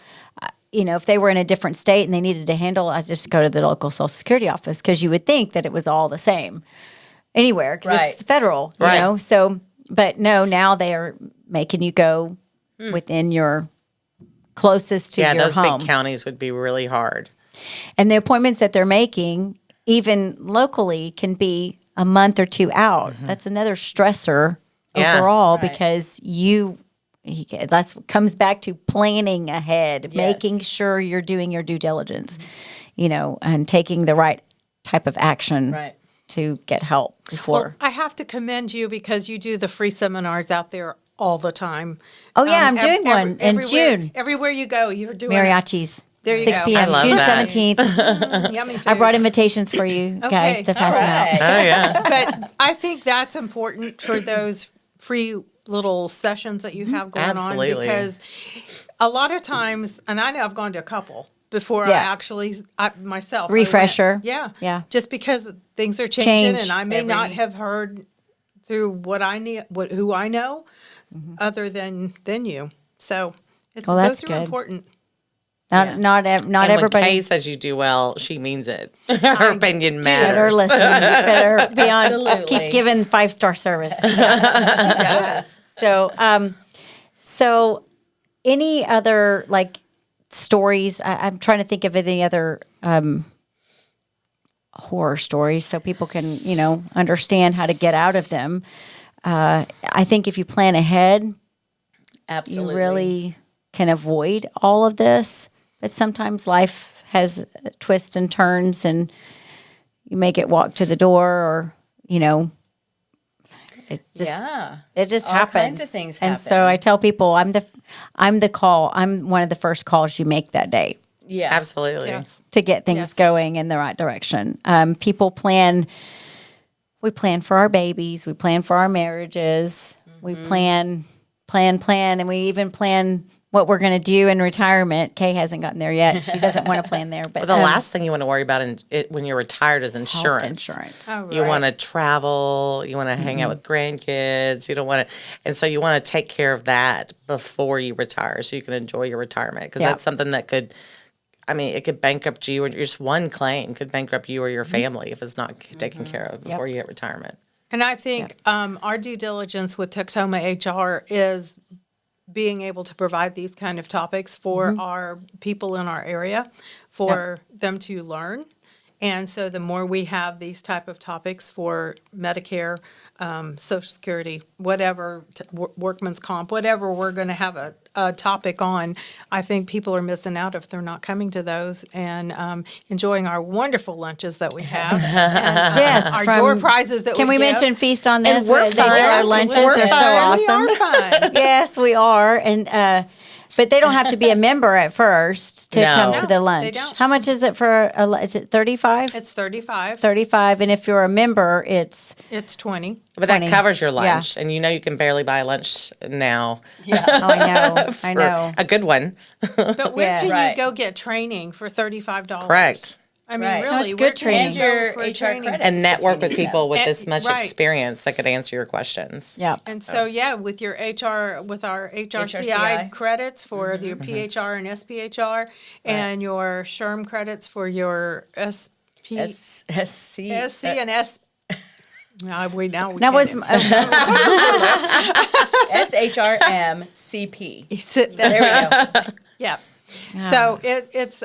if they were in a different state and they needed to handle, I just go to the local Social Security office because you would think that it was all the same anywhere because Right. it's federal, Right. So, but no, now they are making you go within your closest to Yeah, your those home. big counties would be really hard. And the appointments that they're making, even locally, can be a month or two out. That's another stressor Yeah. overall Right. because you That's comes back to planning ahead, Yes. making sure you're doing your due diligence, and taking the right type of action Right. to get help before. I have to commend you because you do the free seminars out there all the time. Oh, yeah, I'm doing one in everywhere- June. Everywhere you go, you're doing it. Mariachis. There you 6 go. p.m. I love June that. 17th. Yummy food. I brought invitations for you guys Okay. to pass All them out. right. Oh, yeah. But I think that's important for those free little sessions that you have going Absolutely. on, because a lot of times, and I know I've gone to a couple before Yeah. I actually myself I Refresher. went. Yeah, Yeah. Just because things are changing, Change. and I may not Every- have heard through what I need, who I know, other than you. So Well, that's those are good. important. Not And everybody. when Kay says you do well, she means it. Her opinion Better matters. listen. Better be on. Absolutely. Keep giving 5-star service. Yes. So any other stories? I'm trying to think of any other horror stories so people can understand how to get out of them. I think if you plan ahead, Absolutely. you really can avoid all of this. But sometimes life has twists and turns, and you may get walked to the door, or it just Yeah. it just All happens. kinds of things And so happen. I tell people, I'm the call. I'm one of the first calls you make that day Yeah. Absolutely. Yes. to get things Yes. going in the right direction. People plan. We plan for our babies. We plan for our marriages. We plan, and we even plan what we're going to do in retirement. Kay hasn't gotten there yet. She doesn't want to plan there, but Well, the last thing you want to worry about when you're retired is health insurance. insurance. Oh, You right. want to travel, you want to hang out with grandkids, you don't want to, and so you want to take care of that before you retire so you can enjoy your retirement, because Yeah. that's something that it could bankrupt you, or just one claim could bankrupt you or your family if it's not taken care of before you hit retirement. And I think our due diligence with Texoma HR is being able to provide these kind of topics for our people in our area, for them to learn. And so the more we have these type of topics for Medicare, Social Security, whatever, workman's comp, whatever we're going to have a topic on, I think people are missing out if they're not coming to those and enjoying our wonderful lunches that we have. And, Yes, our from- door prizes that Can we give. mention Feast on This? And we're They do fun. our lunches. We're They're so fun. We awesome. are fun. Yes, we are. And but they don't have to be a member at first to No. come to the No, lunch. they don't. How much is it for is it 35? It's 35. 35, and if you're a member, it's It's 20. But that 20. covers your Yeah. lunch, and you can barely buy lunch now. Yeah. oh, I know. I for know. a good one. But where Yeah. can Right. you go get training for $35? Correct. I mean, Right. really, No, it's where good can you training. And go your for HR training? credit. And network with people with And- this much right. experience that could answer your questions. Yeah. And so, yeah, with your with our HRCI HRCI. credits for your PHR and SPHR, and your SHRM credits for your SP, SC. SC and S. No, we That can't was even- SHRM-CP. Sit There there. we go. Yeah. So it's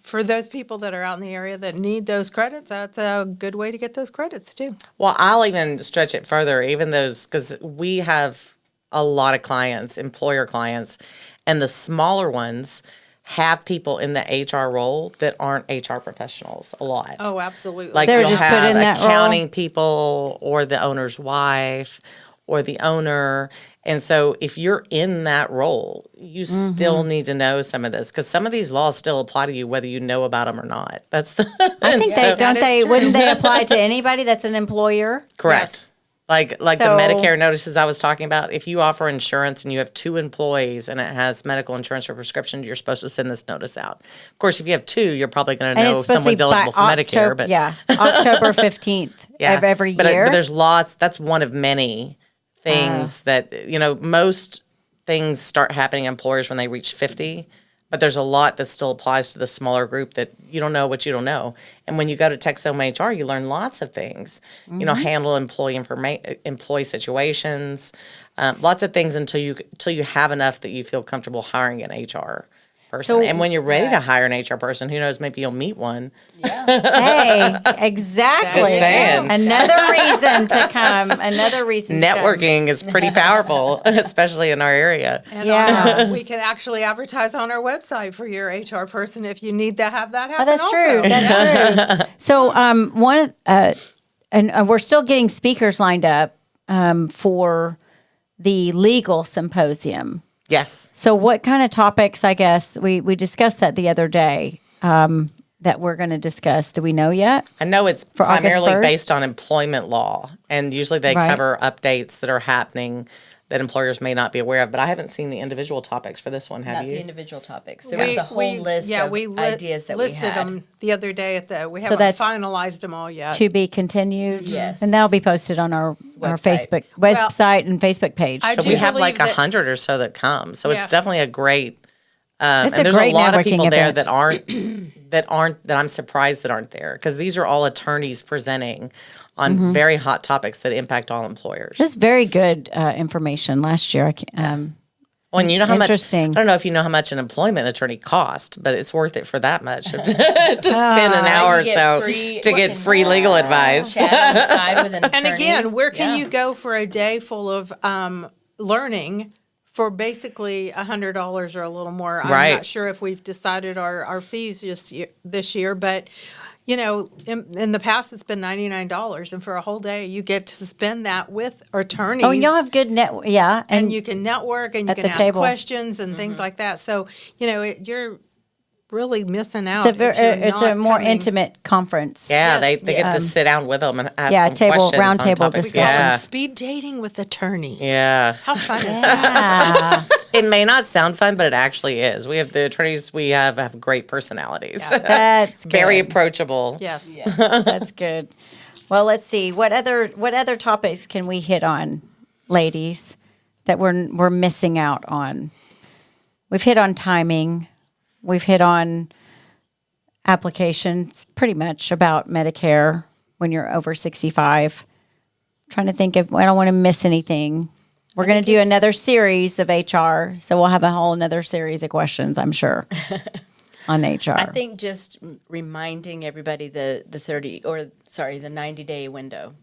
for those people that are out in the area that need those credits. That's a good way to get those credits too. Well, I'll even stretch it further, even those, because we have a lot of clients, employer clients, and the smaller ones have people in the HR role that aren't HR professionals a lot. Oh, absolutely. Like They're you'll just put have in that role. accounting people or the owner's wife or the owner. And so if you're in that role, you Mm-hmm. still need to know some of this, because some of these laws still apply to you whether you know about them or not. That's the I think that is true. wouldn't they apply to anybody that's an employer? correct. Yes. Like So- the Medicare notices I was talking about, if you offer insurance and you have 2 employees and it has medical insurance or prescriptions, you're supposed to send this notice out. Of course, if you have 2, you're probably going to And know it's supposed to be someone's eligible for by Medicare. But October 15th of every but year. there's lots. That's one of many things that, most things start happening in employers when they reach 50, but there's a lot that still applies to the smaller group that you don't know what you don't know. And when you go to Texoma HR, you learn lots of things. Handle employee situations, lots of things until you have enough that you feel comfortable hiring an HR. person. So- And when you're ready to hire an HR person, who knows, maybe you'll meet one. Hey, exactly. Just saying. Another reason to come. Another reason. To come. Networking is pretty powerful, especially in our area. And Yeah. we can actually advertise on our website for your HR person if you need to have that Oh, happen that's also. true. That's true. So, and we're still getting speakers lined up for the legal symposium. Yes. So, what kind of topics? I guess we discussed that the other day. That we're going to discuss. Do we know yet? I know it's For August primarily 1st? based on employment law, and usually they Right. cover updates that are happening that employers may not be aware of. But I haven't seen the individual topics for this one. Have Not you? the individual topics. There was a whole list of ideas that we listed had. them the other day we So haven't that's finalized them all yet. To be continued. Yes. And that'll be posted on our Website. Facebook Well, website and Facebook page. I But do we have believe like that- 100 or so that come, so Yeah. it's definitely a great. It's and a there's great a lot of networking people there event. that I'm surprised that aren't there, because these are all attorneys presenting on very hot topics that impact all employers. Just very good information last year. Well, and you know how much, I Interesting. don't know if you know how much an employment attorney costs, but it's worth it for that much to spend an hour or get so free- to get free legal advice. Chat on the side with an attorney. And again, where can Yeah. you go for a day full of learning for basically $100 or a little more? I'm Right. not sure if we've decided our fees this year, but in the past it's been $99, and for a whole day you get to spend that with attorneys. Oh, and y'all have good yeah. and you can network and you at can the ask table. questions and things like that. So you're really missing out. it's if you're a not more coming. intimate conference. Yeah, Yes. they get to sit down with them and ask Yeah, them table- questions round on table topics. discussion. Yeah, Speed dating with attorney. yeah. How fun is that? Yeah. It may not sound fun, but it actually is. We have the attorneys we have great personalities. That's Very good. approachable. Yes. That's good. Well, let's see. What other topics can we hit on, ladies, that we're missing out on? We've hit on timing. We've hit on applications, pretty much about Medicare when you're over 65. Trying to think if I don't want to miss anything. We're going to do another series of HR, so we'll have a whole another series of questions, I'm sure, on HR. I think just reminding everybody the 90-day window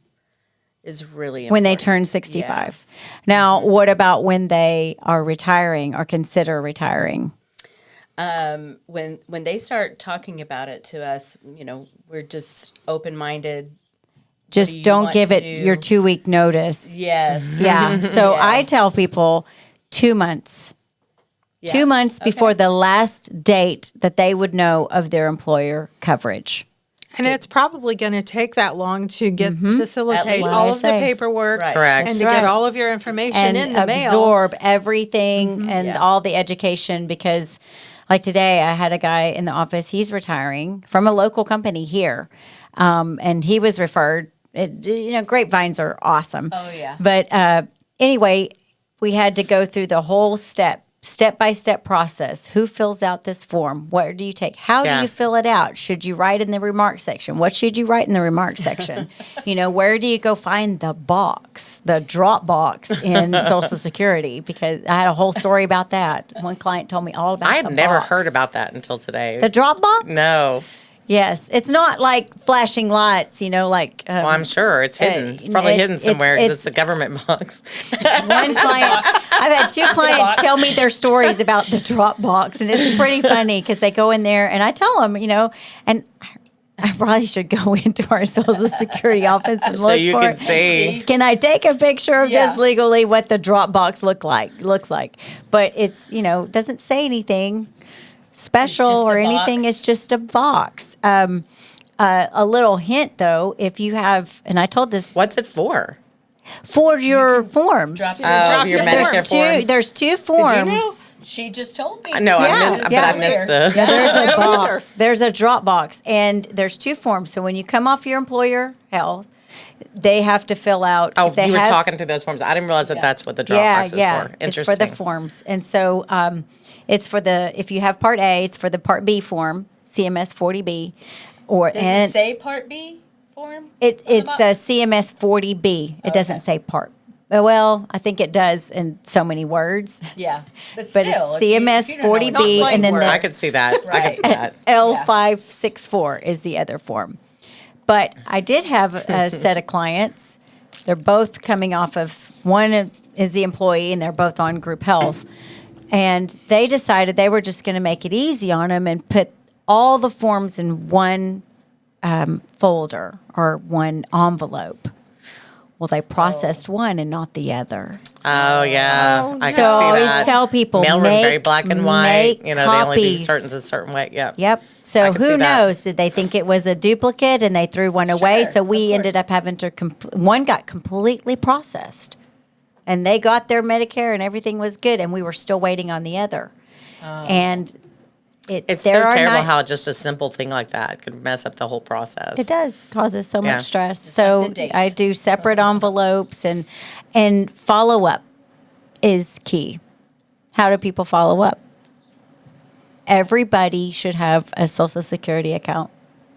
is really important. when they turn 65. Now, what about when they are retiring or consider retiring? When they start talking about it to us, we're just open-minded. Just you don't want give to it do? your 2-week notice. Yes. Yeah. So I Yes. tell people 2 months. Yeah. 2 months before Okay. the last date that they would know of their employer coverage. And it's probably going to take that long to get facilitate That's what all I of the say. paperwork Right. Correct. and That's to right. get all of your information And in the mail. absorb everything and Yeah. all the education, because like today I had a guy in the office, he's retiring from a local company here. And he was referred, grapevines are awesome. Oh, yeah. But anyway, we had to go through the whole step-by-step process. Who fills out this form? What do you take? How do Yeah. you fill it out? Should you write in the remarks section? What should you write in the remarks section? Where do you go find the box, the drop box in Social Security? Because I had a whole story about that. One client told me all about I had the never box. heard about that until today. The drop box? No. Yes. It's not like flashing lights, like... Well, I'm sure it's hidden. It's probably hidden somewhere because it's a government box. One client, I've had 2 clients tell me their stories about the drop box, and it's pretty funny because they go in there and I tell them, and I probably should go into our Social Security office and So look you for can it. see. Can I take a picture of Yeah. this legally? What the drop box looks like? But it's doesn't say anything special It's just or a anything. box. It's just a box. A little hint though, if you have, and I told this What's it for? for your forms. drop Oh, your your Medicare forms. There's 2 forms. know? She just told me. No, Yeah, I missed, yeah. but I missed the. Yeah, there's a either. box. There's a drop box, and there's 2 forms. So when you come off your employer health, they have to fill out. Oh, if they you were have- talking through those forms. I didn't realize that that's what the drop Yeah, box is yeah. for. It's Interesting. for the forms, and so it's for the if you have Part A, it's for the Part B form, CMS 40B, or Does and it say Part B form? it's a CMS 40B. It doesn't say Part Well, I think it does in so many words. Yeah. But still, it's if you CMS don't know 40B, Not and then plain the I could see that. I could see that. L564 is the other form. But I did have a set of clients. They're both coming off of, one is the employee, and they're both on group health. And they decided they were just going to make it easy on them and put all the forms in one folder or one envelope. Well, they processed one and not the other. Oh, yeah. I So can I see always that. tell people, Mailroom very black and white. make You know, they only do copies. certain a certain way. Yeah. Yep. I So can see who that. knows? Did they think it was a duplicate and they threw one away? Sure, So we of ended course. up having to, one got completely processed. And they got their Medicare and everything was good. And we were still waiting on the other. And It's there so are terrible not- how just a simple thing like that could mess up the whole process. It does causes so Yeah. much stress. have So the date. I do separate envelopes and follow up is key. How do people follow up? Everybody should have a Social Security account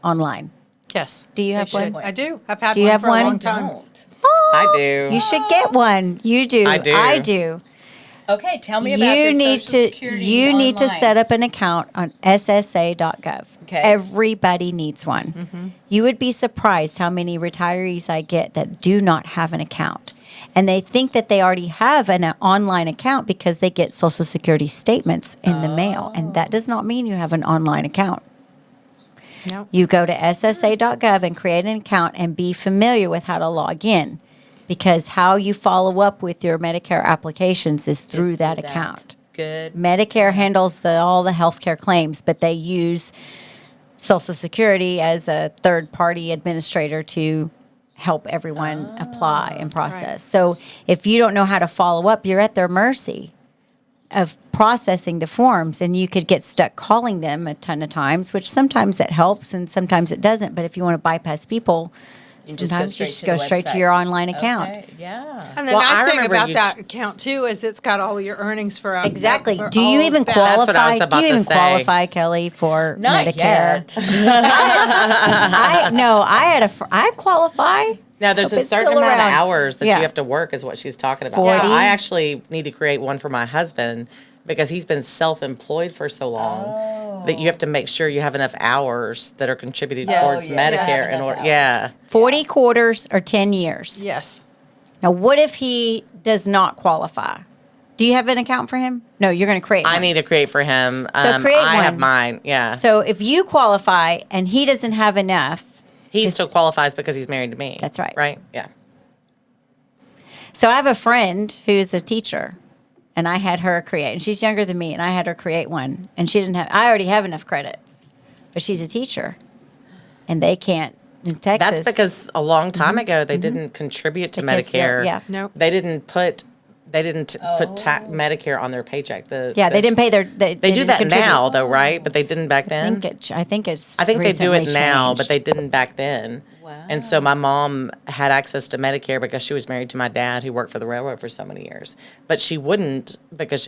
online. Yes. Do you have They should. one? I do. I've had Do you one have for one? a long time. Don't. I do. You should get one. You do. I do. I do. Okay, tell me about You this need Social to Security you need to online. set up an account on ssa.gov. Okay. Everybody needs one. You would be surprised how many retirees I get that do not have an account. And they think that they already have an online account because they get Social Security statements in the mail. And that does not mean you have an online account. No. You go to ssa.gov and create an account and be familiar with how to log in. Because how you follow up with your Medicare applications is through that account. Good. Medicare handles all the healthcare claims, but they use Social Security as a third-party administrator to help everyone apply and process. So if you don't know how to follow up, you're at their mercy of processing the forms, and you could get stuck calling them a ton of times, which sometimes it helps and sometimes it doesn't. But if you want to bypass people, You just sometimes you go just straight go to the straight to website. your online account. Okay, yeah. And the Well, nice I thing remember about you that account too is it's got all your earnings for Exactly. for Do you all even that. That's what I was qualify? about Do you to even say. qualify, Kelly, for Not Medicare? yet. I qualify. Now, there's Hope a it's certain still amount around. of hours that Yeah. you have to work, is what she's talking about. 40. So I actually need to create one for my husband because he's been self-employed for so long that you have to make sure you have enough hours that are contributed Yes. towards Oh, yes. Medicare Yes, in enough order. hours. Yeah. 40 quarters or 10 years. Yes. Now, what if he does not qualify? Do you have an account for him? No, you're going to create one. I need to create for him. So create I have one. mine. Yeah. So if you qualify and he doesn't have enough, He still qualifies because he's married to me. That's right. Right? Yeah. so I have a friend who's a teacher, and I had her create, and she's younger than me, and I had her create one, and she didn't have. I already have enough credits, but she's a teater, and they can't in Texas. That's because a long time ago they didn't contribute to Because they're- Medicare. yeah. Nope. They didn't put Medicare on their paycheck. yeah, they didn't pay their. They They do didn't that contribute. now though, right? But they didn't back then. I think it's. I think they do it recently now, changed. but they didn't back then. Wow. And so my mom had access to Medicare because she was married to my dad who worked for the railroad for so many years. But she wouldn't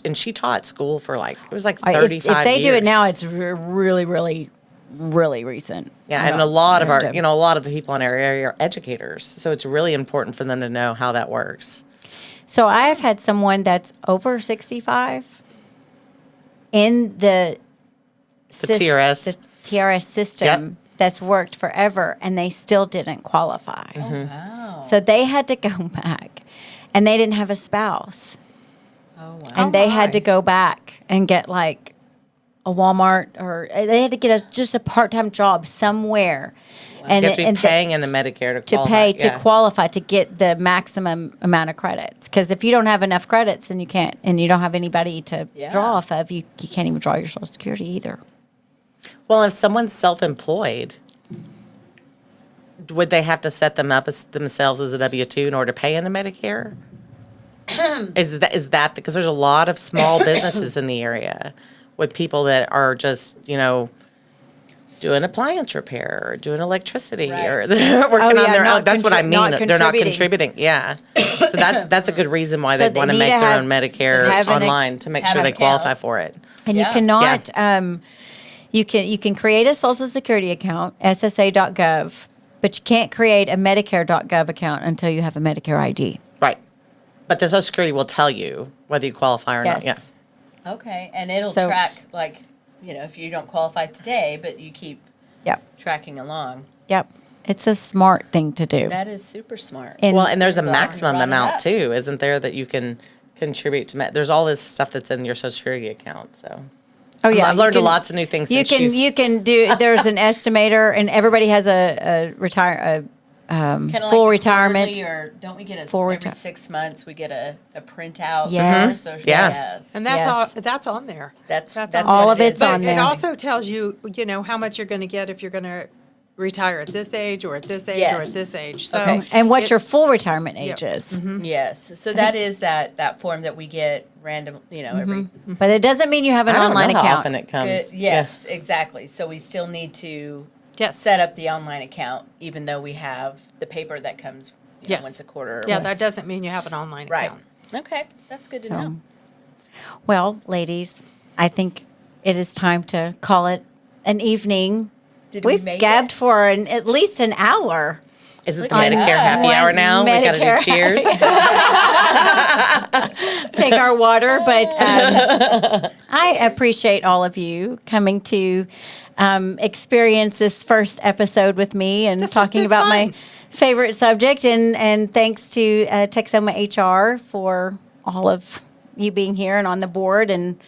and she taught school for it was like 35 If they years. do it now, it's really, really, really recent. Yeah, I and a don't- lot of I our, don't- a lot of the people in our area are educators. So it's really important for them to know how that works. So I have had someone that's over 65 in the TRS. the TRS system that's worked forever, and they still didn't qualify. Mm-hmm. Wow. So they had to go back, and they didn't have a spouse, Oh, wow. and they had to go back and get like a Walmart, or they had to get just a part-time job somewhere. And You have to be and paying in the Medicare to to qualify. pay to yeah. qualify to get the maximum amount of credits. Because if you don't have enough credits and you can't, and you don't have anybody to Yeah. draw off of, you can't even draw your Social Security either. Well, if someone's self-employed, would they have to set them up themselves as a W-2 in order to pay into Medicare? Is that because there's a lot of small businesses in the area with people that are just, doing appliance repair or doing electricity or Right. they're working on yeah, their not own. That's what I mean. not They're not contributing. contributing. Yeah. So that's a good reason why So they they want to need make to their have- own Medicare have an- online to make have sure an they qualify account. for it. And Yeah. you cannot. You can create a Social Security account, ssa.gov, but you can't create a Medicare.gov account until you have a Medicare ID. Right. But the Social Security will tell you whether you qualify or not. Yeah. Yes. Okay, and it'll So- track, like, if you don't qualify today, but you keep Yep. tracking along. Yep. It's a smart thing to do. That is super smart. And- Well, and there's a Well, maximum you brought it amount up. too, isn't there, that you can contribute to? There's all this stuff that's in your Social Security account. So Oh yeah, I've you learned can- lots of new things. You since can she's- you can do. There's an estimator, and everybody has a Kinda full like the retirement. quarterly, or don't we get a, Full every reti- 6 months, we get a printout? Yes. for our social- Yes. And that's Yes. all, that's on there. That's That's all what of it it's is. on But there. it also tells you, how much you're going to get if you're going to retire at this age or at this age or Yes. at this age. So Okay. And what it- your full retirement age Yep. is. Yes, so that is that form that we get random, every. But it doesn't mean you have an I don't online know how account. often it comes. Yes, exactly. So we still need to Yes. set up the online account, even though we have the paper that comes Yes. once a quarter. Yeah, that doesn't mean you have an online Right. account. Okay, that's good to So- know. Well, ladies, I think it is time to call it an evening. Did we We've make gabbed it? for at least an hour. Is it Look the at Medicare that. happy hour now? We got to Medicare. do cheers. Take our water, but I appreciate all of you coming to experience this first episode with me and This has talking been about my fun. favorite subject. And thanks to Texoma HR for all of you being here and on the board and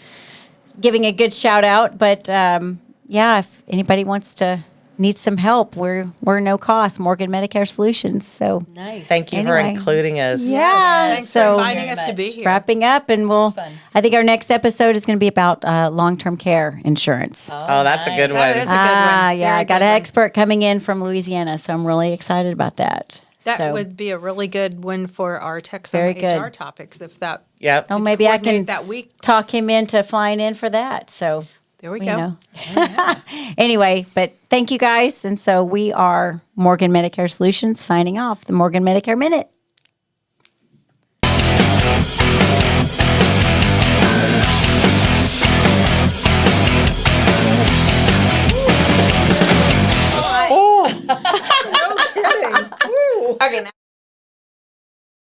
giving a good shout out. But yeah, if anybody wants to need some help, we're no cost, Morgan Medicare Solutions. So Nice. Thank you for Anyway. including us. yeah, Thanks so for inviting Very us to be much. here. wrapping up, and fun. I think our next episode is going to be about long-term care insurance. Oh, that's a good one. That is a good one. Yeah, Very I got good an one. expert coming in from Louisiana, so I'm really excited about that. That So- would be a really good one for our Very Texoma good. HR topics if that. Yep. Oh, maybe I coordinate can that week. talk him into flying in for that. So There we you go. know. Anyway, but thank you guys, and so we are Morgan Medicare Solutions signing off. The Morgan Medicare Minute.